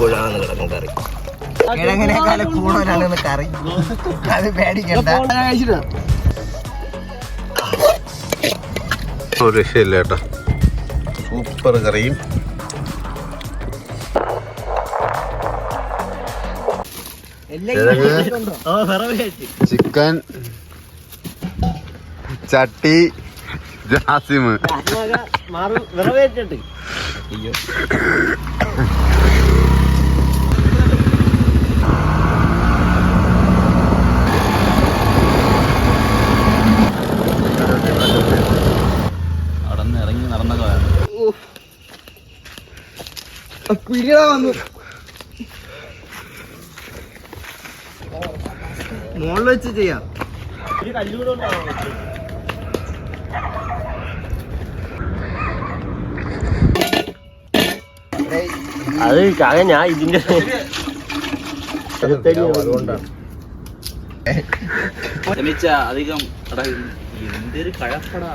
കുഴാന്ന് കിടക്കും കറി. കിഴങ്ങിനേക്കാളും കൂടുതലാണ് കറി. അത് പേടിക്കണ്ട. ഒരു രക്ഷയില്ല കേട്ടോ. സൂപ്പർ കറിയും ചിക്കൻ ചട്ടി ജാസിം. ഇറങ്ങി നടന്ന മുകളിൽ വെച്ച് ചെയ്യാം. അത് ഞാൻ ഇതിന്റെ അധികം എന്തൊരു കഴപ്പടാ.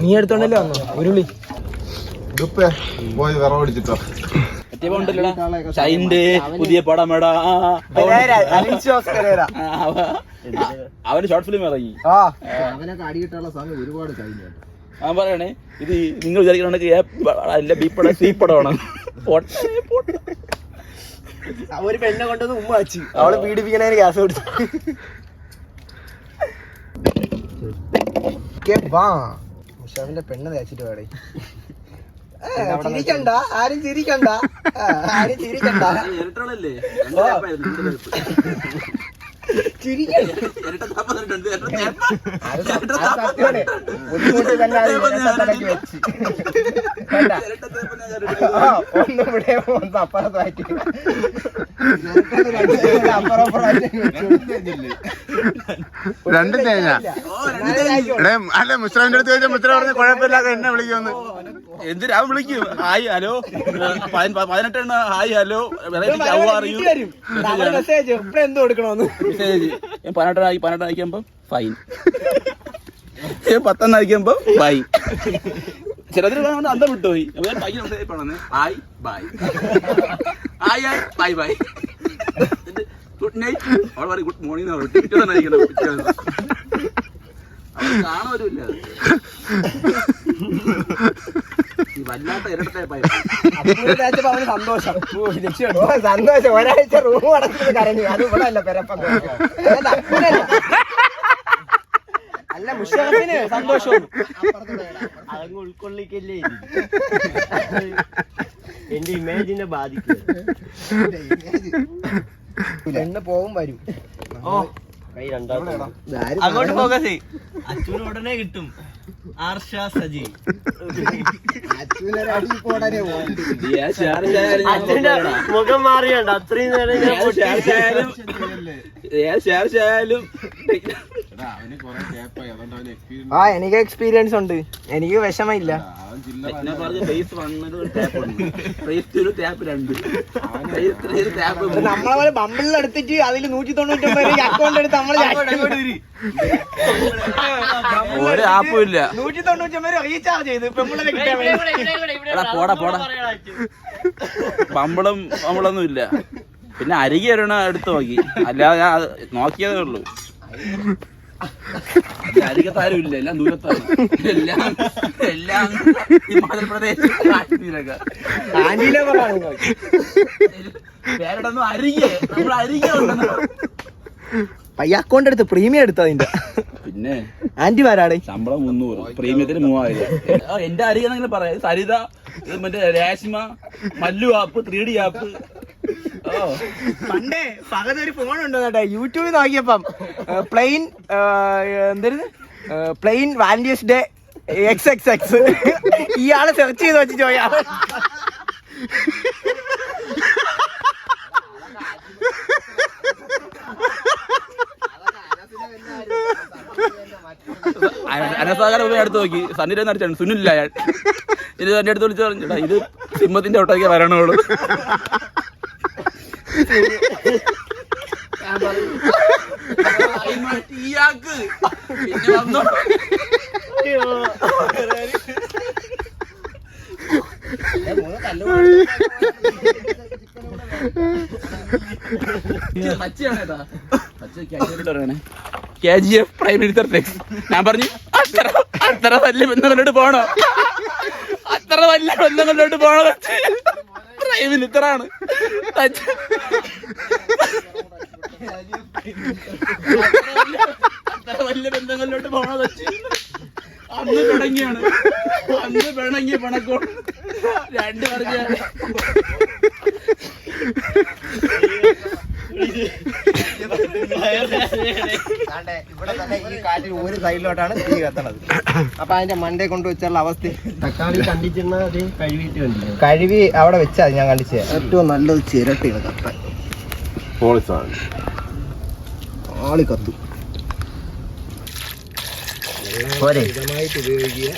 നീ എടുത്തോണ്ടല്ലോ വന്നു ഉരുളി പോയി വിറവടിച്ചിട്ടോ. പുതിയ പടമേടാ അവന് ഷോർട്ട് ഫിലിം ഇറങ്ങി. അവനൊക്കെ അടി കിട്ടാനുള്ള സമയം ഒരുപാട് കഴിഞ്ഞു. ഞാൻ പറയണേ, ഇത് നിങ്ങൾ വിചാരിക്കണ ബി പടം സി പടമാണ്. ഒരു പെണ്ണെ കൊണ്ടൊന്ന് ഉമ്മ വെച്ച് അവളെ പീഡിപ്പിക്കണേന് ഗ്യാസ് കൊടുത്തു. മുഷാഫിന്റെ പെണ്ണ് തേച്ചിട്ട് വേടേ. ചിരിക്കണ്ട, ആരും ചിരിക്കണ്ട, ആരും ചിരിക്കണ്ട. ഒന്നിവിടെ ഒന്ന് അപ്പുറത്തായിട്ട് രണ്ടും തേങ്ങ. അല്ലെ മുസ്ലിമിന്റെ അടുത്ത് ചോദിച്ചാൽ മുസ്ലിം പറഞ്ഞ കുഴപ്പമില്ലാതെ എന്നെ വിളിക്കുമെന്ന്. എന്തിനാ വിളിക്കും? Hi hello 18 hi hello message എന്ത് കൊടുക്കണോന്ന് മെസ്സേജ്. 18 അയക്കുമ്പോ ഫൈൻ, 10 അയക്കുമ്പോ ബൈ. ചിലതിൽ അന്തം വിട്ടുപോയി. Hi bye, hi hi bye bye, good night. അവൾ പറയും ഗുഡ് മോർണിംഗ്. കാണുമല്ല വല്ലാത്ത ഇരട്ട സന്തോഷം. സന്തോഷം ഒരാഴ്ച റൂം അടച്ചത് കരഞ്ഞു. അത് ഇവിടെ അല്ല പെരപ്പം. അല്ല മുഷാഫിന് സന്തോഷവും അതങ്ങ് ഉൾക്കൊള്ളിക്കല്ലേ. എന്റെ ഇമേജിനെ ബാധിക്കും. പെണ്ണ് പോകും വരും. കൈ രണ്ടാമത് അങ്ങോട്ട് പോകാം. അച്ഛന് ഉടനെ കിട്ടും. ആർഷ സജി മുഖം മാറിയണ്ട. അത്രയും നേരം എനിക്ക് എക്സ്പീരിയൻസ് ഉണ്ട്. എനിക്ക് വിഷമില്ല. നമ്മളെ ബമ്പിളിൽ എടുത്തിട്ട് അതിൽ 199 അക്കൗണ്ട് എടുത്ത് നമ്മള് ഒരു ആപ്പും ഇല്ല. 199 റീചാർജ് ചെയ്ത് പോടാ പോടാ. പമ്പളൊന്നും ഇല്ല. പിന്നെ അരികെ ഒരെണ്ണം എടുത്ത് നോക്കി, അല്ലാതെ ഞാൻ നോക്കിയതേ ഉള്ളൂ. അരികത്താരും ഇല്ല, എല്ലാം ദൂരത്താണ്. എല്ലാം ഹിമാചൽ പ്രദേശ് കാശ്മീരൊക്കെ. പേരടൊന്നും അരികെ, നമ്മൾ അരികെ ഉണ്ടെന്ന്. പയ്യ അക്കൗണ്ട് എടുത്ത് പ്രീമിയം എടുത്ത അതിന്റെ. പിന്നെ ആന്റി വരാടെ ശമ്പളം 300, പ്രീമിയത്തിന് 3000. എന്റെ അരികെ എന്തെങ്കിലും പറയാം. സരിത, മറ്റേ Reshma, Mallu app, 3D app. പണ്ടേ പകലൊരു ഫോൺ ഉണ്ടോ കേട്ടെ. യൂട്യൂബിൽ നോക്കിയപ്പം പ്ലെയിൻ വാലന്റൈൻസ് ഡേ XXX ഇയാളെ സെർച്ച് ചെയ്ത് വെച്ച് ചോയാ. അനസാഗരം അടുത്ത് നോക്കി. സണ്ണിനെ അടിച്ചാണ് സുനില്ല. അയാൾ ഇത് എന്റെ അടുത്ത് വിളിച്ച് പറഞ്ഞാ ഇത് സിംഹത്തിന്റെ ഒട്ടൊക്കെ വരണോളൂ. KGF പ്രൈം മിനിസ്റ്റർ ടെക്സ്. ഞാൻ പറഞ്ഞു അത്ര വലിയ ബന്ധങ്ങളിലോട്ട് പോണോ, അത്ര വലിയ ബന്ധങ്ങളിലോട്ട് പോണോ, പ്രൈം മിനിസ്റ്ററാണ്. അത്ര വലിയ ബന്ധങ്ങളിലോട്ട് പോണോ വെച്ച് അന്ന് പിണങ്ങിയാണ്, അന്ന് പിണങ്ങിയ പണക്കോട് രണ്ട് പറഞ്ഞാണ്. ഇവിടെ തന്നെ ഈ കാറ്റിൽ ഒരു സൈഡിലോട്ടാണ് തീ കത്തണത്. അപ്പൊ അതിന്റെ മണ്ടേ കൊണ്ട് വെച്ചുള്ള അവസ്ഥ. തക്കാളി കണ്ടിച്ചിരുന്നത് കഴുകിയിട്ട് കണ്ടില്ല. കഴുകി അവിടെ വെച്ചാൽ ഞാൻ കണ്ടിച്ചേ ഏറ്റവും നല്ലത് ചിരട്ടയാണ് കത്താൻ. ആളി കത്തും. മിതമായിട്ട് ഉപയോഗിക്കുക.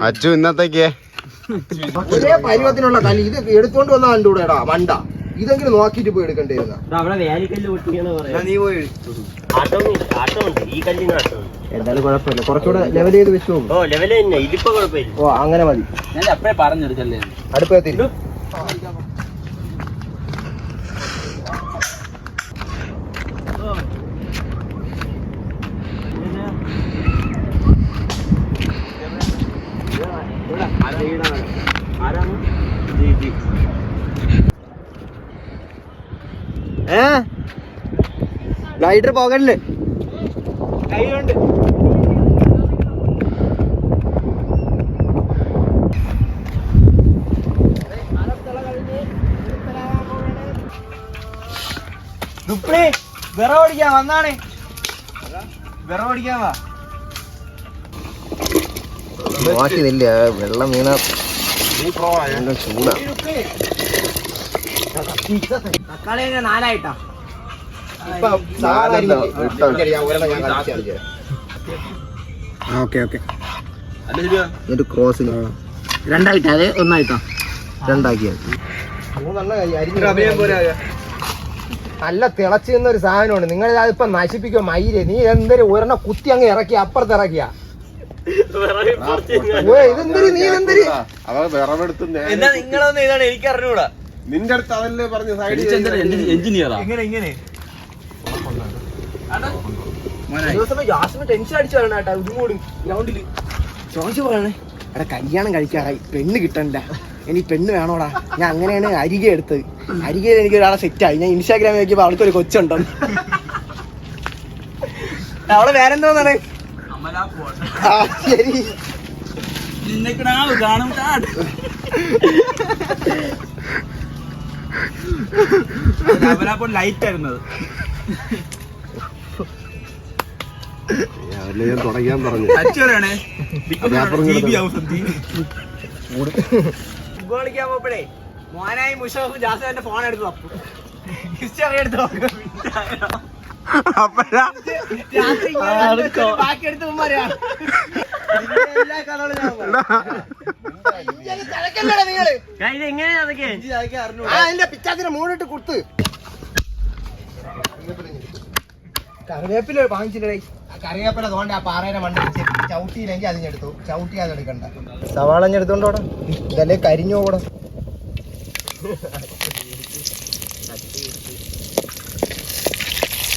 അച്ചു ഇന്നത്തേക്ക് ഒരേ പരുവത്തിനുള്ള കല്ല് ഇത് എടുത്തോണ്ട് വന്നാ കണ്ടുകൂടെടാ മണ്ട. ഇതെങ്കിലും നോക്കിട്ട് പോയി എടുക്കണ്ടിരുന്ന. അവിടെ വേലിക്കല്ല് പൊട്ടിയാണ് പറയാം. നീ പോയി ആട്ടമുണ്ട്, ഈ കല്ലിന് ആട്ടമുണ്ട്. എന്തായാലും കുഴപ്പമില്ല, കുറച്ചുകൂടെ ലെവൽ ചെയ്ത് വെച്ചു. ഓ ലെവല് തന്നെ, ഇതിപ്പോ കുഴപ്പമില്ല. ഓ അങ്ങനെ മതി. ഞാൻ അപ്പഴേ പറഞ്ഞെടുക്കല്ലേ അടുപ്പത്തിൽ ലൈറ്റർ പോകല്ലേ കൈകൊണ്ട് വിറവടിക്കാൻ വന്നാണേ, വിറവടിക്കാൻ വാ. നോക്കിയില്ല വെള്ളം വീണ ചൂടാ. തക്കാളി നാലായിട്ടാ ക്രോസിൽ രണ്ടായിട്ടാ, അതെ ഒന്നായിട്ടാ രണ്ടാക്കിയാ. നല്ല തിളച്ചു നിന്നൊരു സാധനമാണ്. നിങ്ങൾ അതിപ്പോ നശിപ്പിക്കോ മയില്. നീ എന്തൊരു ഒരെണ്ണം കുത്തി അങ്ങ് ഇറക്കി അപ്പുറത്ത് ഇറക്കിയാ. ഇതെന്തൊരു നീ എന്തൊരു എന്നാ നിങ്ങളൊന്നും ഇതാണ് എനിക്ക് അറിഞ്ഞൂടാ. നിന്റെ അടുത്ത് അതല്ലേ പറഞ്ഞു എഞ്ചിനീയറാ. ഇങ്ങനെ ഇങ്ങനെ ജാസ്മിൻ ടെൻഷൻ അടിച്ചു വരണ കേട്ടാ. ഇതുകൂടി ഗ്രൗണ്ടില് ചോദിച്ചു പറയണേ, എടാ കല്യാണം കഴിക്കാറായി, പെണ്ണ് കിട്ടണ്ട, ഇനി പെണ്ണ് വേണോടാ. ഞാൻ അങ്ങനെയാണ് അരികെ എടുത്തത്. അരികയിൽ എനിക്ക് ഒരാളെ സെറ്റായി. ഞാൻ ഇൻസ്റ്റാഗ്രാമിൽ നോക്കിയപ്പോ അവൾക്കൊരു കൊച്ചുണ്ടെന്ന്. അവളെ വേറെന്തോന്നാണ്? ശരി കാണും ലൈറ്റ് ആയിരുന്നത്. തുടങ്ങാൻ പറഞ്ഞു. ഫുട്ബോൾ കളിക്കാൻ പോപ്പഴേ മോനായി മുഷാഫ് ജാസ്മിന്റെ ഫോൺ എടുത്ത് തപ്പു. ഹിസ്റ്ററി എടുത്ത് ബാക്കി എടുത്ത് എല്ലാ കഥകളും അതിന്റെ പിച്ചാത്തിന് മൂടിട്ട് കൊടുത്ത് കറിവേപ്പില വാങ്ങിച്ചില്ലേ. കറിവേപ്പില തോണ്ട ആ പാറയുടെ മണ്ണിൽ ചവിട്ടിയില്ലെങ്കിൽ അതിനെടുത്തു. ചവിട്ടി അതെടുക്കണ്ട. സവാളഞ്ഞ് എടുത്തോണ്ടോടാ, ഇതല്ലേ കരിഞ്ഞു കൂടെ.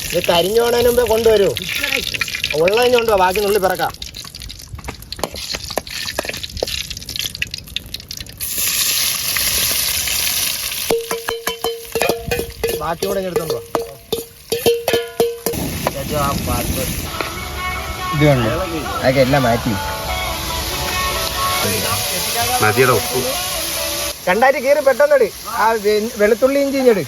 ഇത് കരിഞ്ഞു പോണതിന് മുമ്പേ കൊണ്ടുവരൂ. ഉള്ളതിന് കൊണ്ടുപോവാ, ബാക്കി നുള്ളി പിറക്കാം. ബാക്കി കൂടെ എടുത്തോണ്ടോ. ഇത് കണ്ടു, അതൊക്കെ എല്ലാം മാറ്റി. മതിയുടെ ഉപ്പ് രണ്ടായിട്ട് കീറി പെട്ടെന്നെട്. ആ വെളുത്തുള്ളി ഇഞ്ചി ഇഞ്ഞെട്.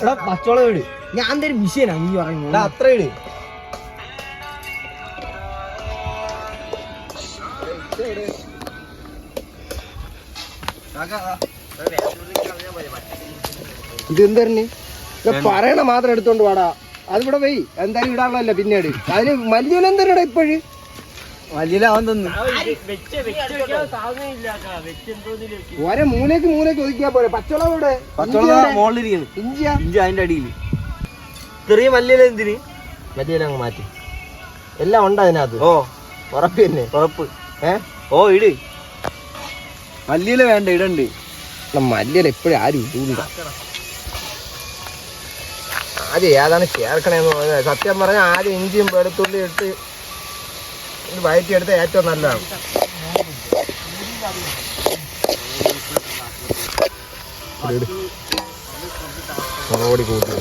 എടാ പച്ചോളം ഇട്. ഞാൻ എന്തൊരു മിഷീനാ നീ പറയുന്നത്. അത്ര ഇട്. ഇതെന്തരന് പറയണ മാത്രം എടുത്തോണ്ട് വാടാ. അതിവിടെ പോയി എന്തായാലും ഇടാനുള്ളതല്ല പിന്നീട്. അതിന് മല്ലിയില എന്തരടാ ഇപ്പോഴ് മല്ലിയിലാവാൻ തന്നു. ഒരേ മൂലയ്ക്ക് ഒതുക്കിയാ പോലെ. പച്ചവളം ഇവിടെ, മോളിലിരിക്കുന്നു. ഇഞ്ചിയാ ഇഞ്ചി അതിന്റെ അടിയിൽ. ഇത്രയും മല്ലിയില എന്തിന്? മല്ലിയില അങ്ങ് മാറ്റി. എല്ലാം ഉണ്ട് അതിനകത്ത്. ഓ ഉറപ്പ് തന്നെ. ഉറപ്പ്. ഓ ഇട്. മല്ലിയില വേണ്ട, ഇടണ്ട്. മല്ലിയില എപ്പോഴും ആരും ഇടൂല. ആദ്യം ഏതാണ് ചേർക്കണേന്ന് പറഞ്ഞാൽ സത്യം പറഞ്ഞാൽ ആദ്യം ഇഞ്ചിയും വെളുത്തുള്ളി ഇട്ട് വയറ്റിയെടുത്ത ഏറ്റവും നല്ലതാണ്. ഓടി കൂട്ടി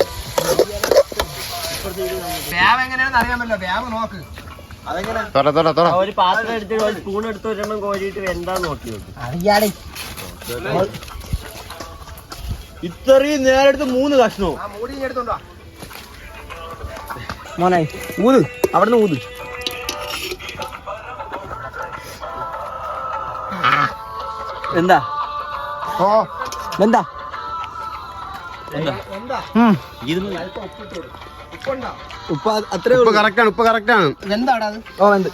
വ്യാപം എങ്ങനെയാണെന്ന് അറിയാമല്ലോ. വ്യാപം നോക്ക്. അതെങ്ങനെ ഒരു പാത്രം എടുത്തിട്ട് ഒരു സ്പൂൺ എടുത്ത് ഒരെണ്ണം കോരിയിട്ട് എന്താന്ന് നോക്കി നോക്കി അറിയാടേ. ഇത്രയും നേരെടുത്ത് 3 കഷ്ണവും മൂടി എടുത്തോണ്ടോ മോനെ. ഊത് അവിടുന്ന് ഊത്. എന്താ എന്താ ഉപ്പ് അത്രേ കറക്റ്റാണ്. എന്താടാ അത്? ഓ എന്ത്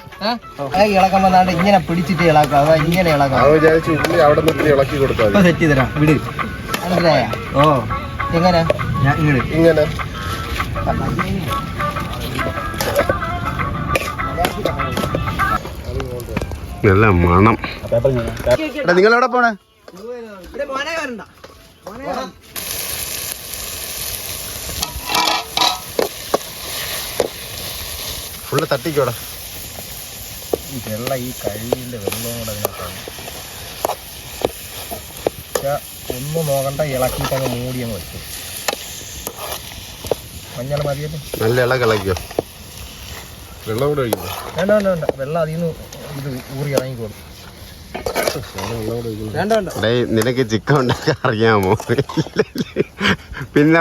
ഇളക്കം വന്നാണ്ട് ഇങ്ങനെ പിടിച്ചിട്ട് ഇളക്കാം. ഇങ്ങനെ ഇളക്കാം. ഇളക്കി കൊടുത്താൽ സെറ്റ് ചെയ്ത് തരാം. വിട്. മനസ്സിലായ? ഓ എങ്ങനെ ഇങ്ങനെ നല്ല മണം. നിങ്ങളെവിടെ പോണേ? ഫുള്ള് തട്ടിക്കോടാ. വെള്ളം ഈ കഴിവിന്റെ വെള്ളവും കൂടെ അതിനകത്താണ്. ഒന്നും നോക്കണ്ട, ഇളക്കിയിട്ട് അങ്ങ് മൂടി അങ്ങ് വെച്ചു. മഞ്ഞൾ മതിയല്ലേ? നല്ല ഇളക്കിളക്കിയോ? വെള്ളം കൂടെ ഒഴിക്കുന്നു. വേണ്ട വേണ്ട വേണ്ട. വെള്ളം അതിൽ നിന്ന് ഇത് ഊറി ഇറങ്ങിക്കോളും. വേണ്ട വേണ്ട. നിനക്ക് ചിക്കൻ ഉണ്ടാക്കാൻ അറിയാമോ? പിന്നെ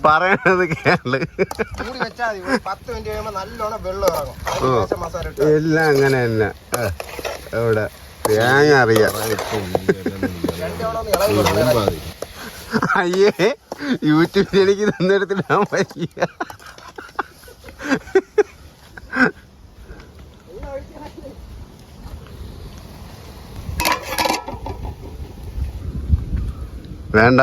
പറയണത് കേള്. മൂടി വെച്ചാൽ മതി. 10 മിനിറ്റ് കഴിയുമ്പോൾ നല്ലോണം വെള്ളം ഇറങ്ങും. മസാല എല്ലാം അങ്ങനെ തന്നെ. ഇവിടെ തേങ്ങ അറിയാം. അയ്യേ, യൂട്യൂബിൽ എനിക്ക് തന്നെടുത്തിടാൻ വയ്യ. വേണ്ട.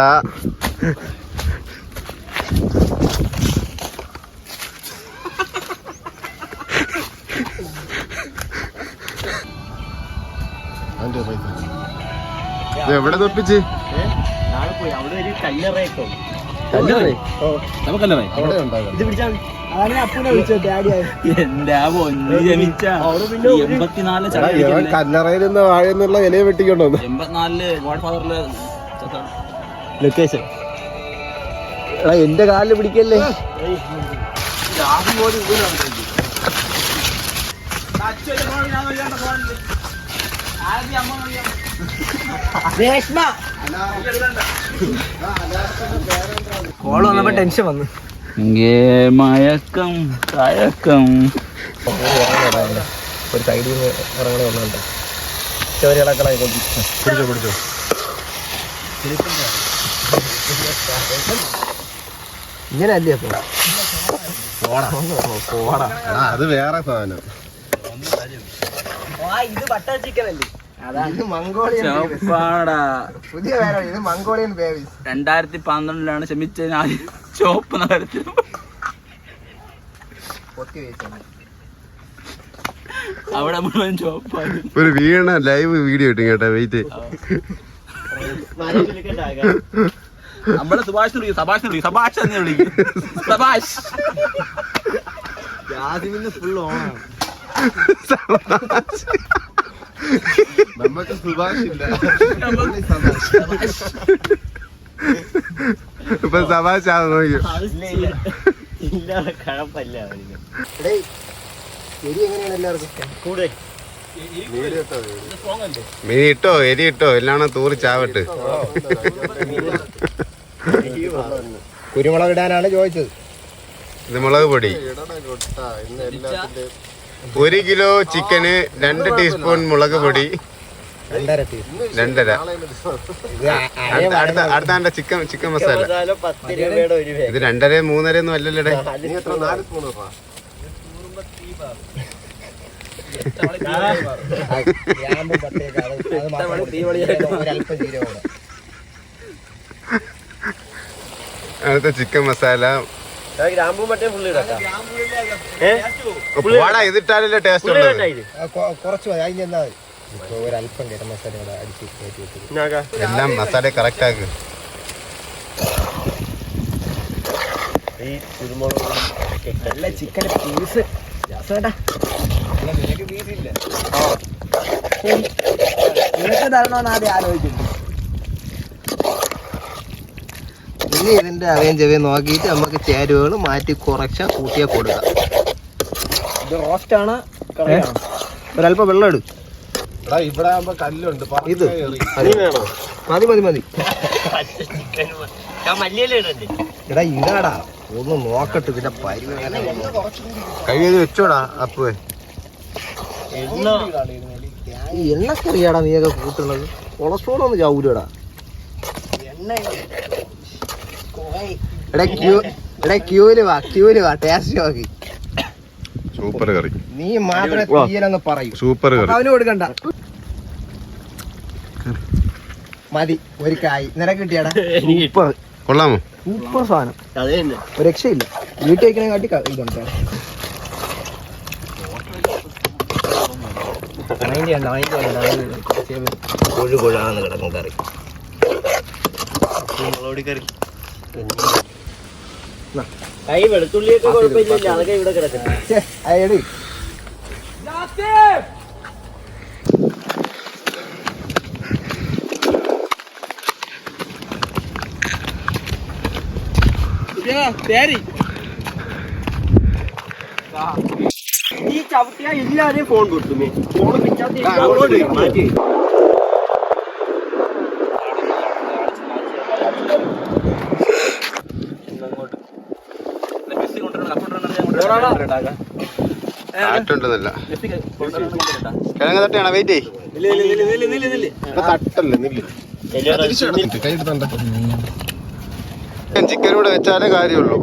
എവിടെ തൊപ്പിച്ച്? നാളെ പോയി അവിടെ ഒരു കല്ലറയൊക്കെ നമുക്കല്ലേ ഇത് പിടിച്ചാൽ എന്റെ ജനിച്ച 84 കല്ലറയിൽ നിന്ന് വാഴന്നുള്ള ഇലയെ വെട്ടിക്കൊണ്ടോ? 84 ഗോഡ് ഫാദറില് ലൊക്കേഷൻ. എന്റെ കാലിൽ പിടിക്കല്ലേ. കോള് വന്നപ്പോ ടെൻഷൻ വന്നു. മയക്കം തയക്കം. ഒരു സൈഡിൽ നിന്ന് ഇറങ്ങണ ഒന്നുണ്ട്. ചോര ഇളക്കളായി പിടിച്ചോ. ഇങ്ങനെ അല്ലേ അപ്പൊ? അത് വേറെ സാധനം. ഇത് ബട്ടർ ചിക്കൻ അല്ലേ? അതാണ് മംഗോളിയൻ. പുതിയ പേരാണ് ഇത്. Mongolian babies. 2012 ക്ഷമിച്ച ചോപ്പ് നഗരത്തിൽ അവിടെ മുഴുവൻ ചോപ്പാണ്. ഒരു വീണ ലൈവ് വീഡിയോ കിട്ടും കേട്ടോ. വെയിറ്റ്. നമ്മളെ സുഭാഷ് തന്നെ വിളിക്കും. സഭാഷ് ഫുൾ ഓണാണ്. നമുക്ക് സുഭാഷ് ഇല്ല. ഇപ്പൊ സഭാഷ് ആണ് നോക്കിയോ. കഴപ്പല്ല എങ്ങനെയാണ് എല്ലാവർക്കും കൂടുതൽ മീൻ ഇട്ടോ എരി ഇട്ടോ എല്ലാം തൂറി ചാവട്ട്. കുരുമുളക് ഇടാനാണ് ചോദിച്ചത്. ഇത് മുളക് പൊടി. 1 കിലോ ചിക്കന് 2 ടീസ്പൂൺ മുളക് പൊടി. 2.5. അടുത്ത ചിക്കൻ മസാല. 10 രൂപയുടെ ഒരു ഇത് 2.5 3.5 ഒന്നും അല്ലല്ലേ. അടുത്ത ചിക്കൻ മസാല ഗ്രാമ്പൂ മറ്റേ ഫുള്ള് ഇടാം. ഇതിട്ടാലല്ലേ ടേസ്റ്റ് ഉള്ളത്. കുറച്ച് മതി. അതിന് എന്നാ ഒരല്പം ഗരം മസാല കൂടെ അടിച്ച് കയറ്റി വെച്ചത്. എല്ലാം മസാല കറക്റ്റ് ആക്ക്. ഈ കുരുമുളക് നല്ല ചിക്കൻ പീസ് നിനക്ക് തരണമെന്ന് ആദ്യം ആലോചിച്ചിട്ടുണ്ട്. ഇനി ഇതിന്റെ അവയും ചെവയും നോക്കിയിട്ട് നമുക്ക് ചേരുവകൾ മാറ്റി കുറച്ച കൂട്ടിയാ കൊടുക്കാം. ഇത് റോസ്റ്റാണ് കറിയാണ്. ഒരല്പം വെള്ളം എടുക്കും. ഇവിടെ ആകുമ്പോ കല്ലുണ്ട്. ഇത് മതി മതി മതി. മല്ലിയില ഇടണ്ടേ? എടാ ഇടാടാ ഒന്ന് നോക്കട്ടെ ഇതിന്റെ പരിവേദന. കൈ വെച്ചോടാ അപ്പുവേ. ഈ എണ്ണക്കറിയാടാ നീയൊക്കെ കൂട്ടുന്നത്. കൊളസ്ട്രോൾ ഒന്ന് ചാവൂലടാ. എടാ ക്യൂല് വാ ടേസ്റ്റ് നോക്കി. സൂപ്പർ കറി. നീ മാത്രമേ തീയലെന്ന് പറയൂ. സൂപ്പർ കറി. അവന് കൊടുക്കണ്ട. മതി ഒരു കായ് നിനക്ക് കിട്ടിയാടാ. കൊള്ളാമോ? സൂപ്പർ സാധനം. അതെ തന്നെ. ഒരു രക്ഷയില്ല. വീട്ടിൽ വയ്ക്കണേ കാട്ടി ഇതുണ്ട്. കൊഴുകൊഴാന്ന് കിടക്കും കറി. മുളകുപൊടി കറി. കൈ വെളുത്തുള്ളിയൊക്കെ കുഴപ്പമില്ലല്ലോ, അതൊക്കെ ഇവിടെ കിടക്കുന്നു. അയടി ഈ ചവിട്ടിയാ എല്ലാരെയും ഫോൺ കിട്ടുമേ. ഫോൺ മാറ്റി ആറ്റുണ്ടെന്നല്ല. കിഴങ്ങ് തട്ടിയാണോ? വെയിറ്റ് തട്ടല്ലേ നില്ല്. ചിക്കൻ കൂടെ വെച്ചാലേ കാര്യമുള്ളൂ.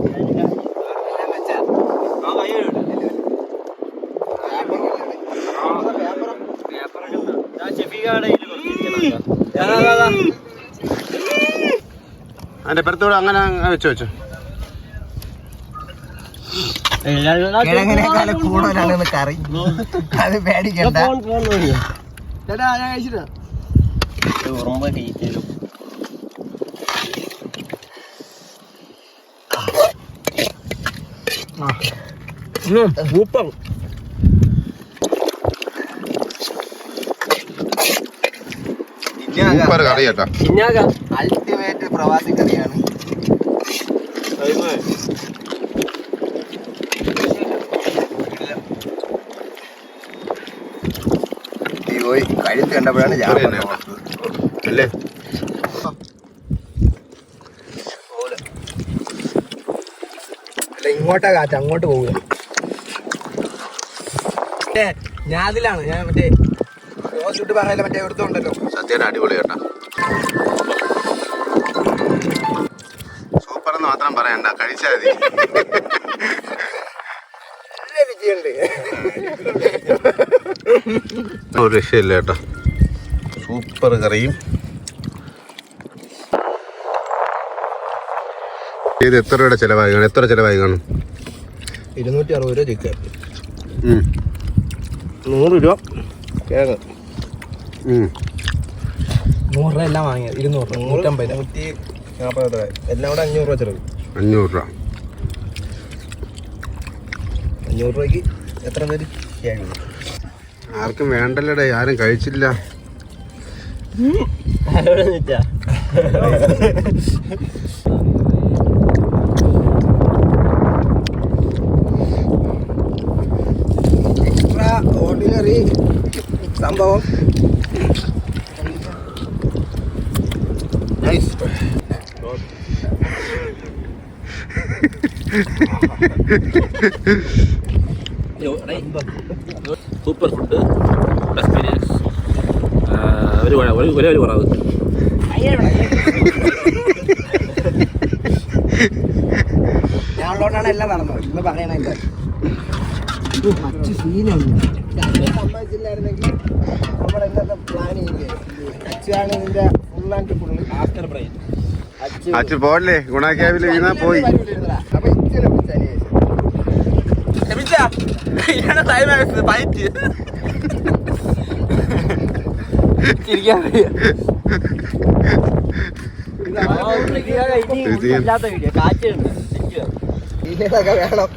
അതിന്റെ പുറത്തൂടെ അങ്ങനെ വെച്ചോ. കിഴങ്ങിനേക്കാളും കൂടുതലാണ് കറി. അത് പേടിക്കണ്ട. ചേട്ടാ ഞാൻ കഴിച്ചിട്ടാ. ഓർമ്മ കഴിച്ചു. സൂപ്പർ. സൂപ്പർ കറി കേട്ടാ. അൾട്ടിമേറ്റ് പ്രവാസി കറിയാണ്. പോയി കഴുത്ത് കണ്ടപ്പോഴാണ് അല്ലേ? അല്ല ഇങ്ങോട്ടാ കാറ്റ്, അങ്ങോട്ട് പോവുക. ഞാൻ അതിലാണ്. ഞാൻ മറ്റേ ചുട്ട് പറയല മറ്റേ എടുത്തോണ്ടല്ലോ. സത്യം അടിപൊളി കേട്ടാ. സൂപ്പർ എന്ന് മാത്രം പറയണ്ട, കഴിച്ചാൽ മതി. ഒരു രക്ഷയില്ല കേട്ടോ. സൂപ്പർ കറിയും. ഇത് എത്ര രൂപയുടെ ചിലവായി കാണും? എത്ര ചിലവായി കാണും? 260 രൂപ ചിക്കൻ, 100 രൂപ കിഴങ്ങ്, 100 രൂപ എല്ലാം വാങ്ങിയത്. 200, 150, 140 രൂപ എല്ലാം കൂടെ 500 രൂപ ചിലവ്. 500 രൂപ. 500 രൂപയ്ക്ക് എത്ര പേര്? 7. ആർക്കും വേണ്ടല്ലേടേ, ആരും കഴിച്ചില്ല. എക്സ്ട്രാ ഓർഡിനറി സംഭവം. നൈസ്. Super food experience. ഒരേ ഒരു കുറവ്. ഞാനുള്ളതുകൊണ്ടാണ് എല്ലാം നടന്നത്. ഇന്ന് പറയണല്ല മറ്റു സീനുണ്ട്. സംഭവിച്ചില്ലായിരുന്നെങ്കിൽ നമ്മുടെ ഇന്നത്തെ പ്ലാൻ ചെയ്യുകയാണ്. അച്ചാണ് ഇതിന്റെ full and full after break അച്ചു പോലേ ഗുണാക്യാബിൽ വീണാ പോയി. അപ്പൊ ഇച്ചിരി വിളിച്ചാലേ ചിരിക്കാൻ ഇല്ലാത്ത വീഡിയോ കാറ്റുണ്ട് ഇതൊക്കെ വേണം.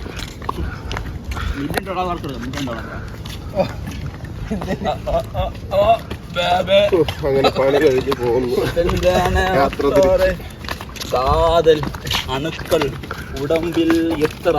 അങ്ങനെ പണി കഴിഞ്ഞ് പോകുന്നു. കാതൽ അണുക്കൾ ഉടമ്പിൽ എത്ര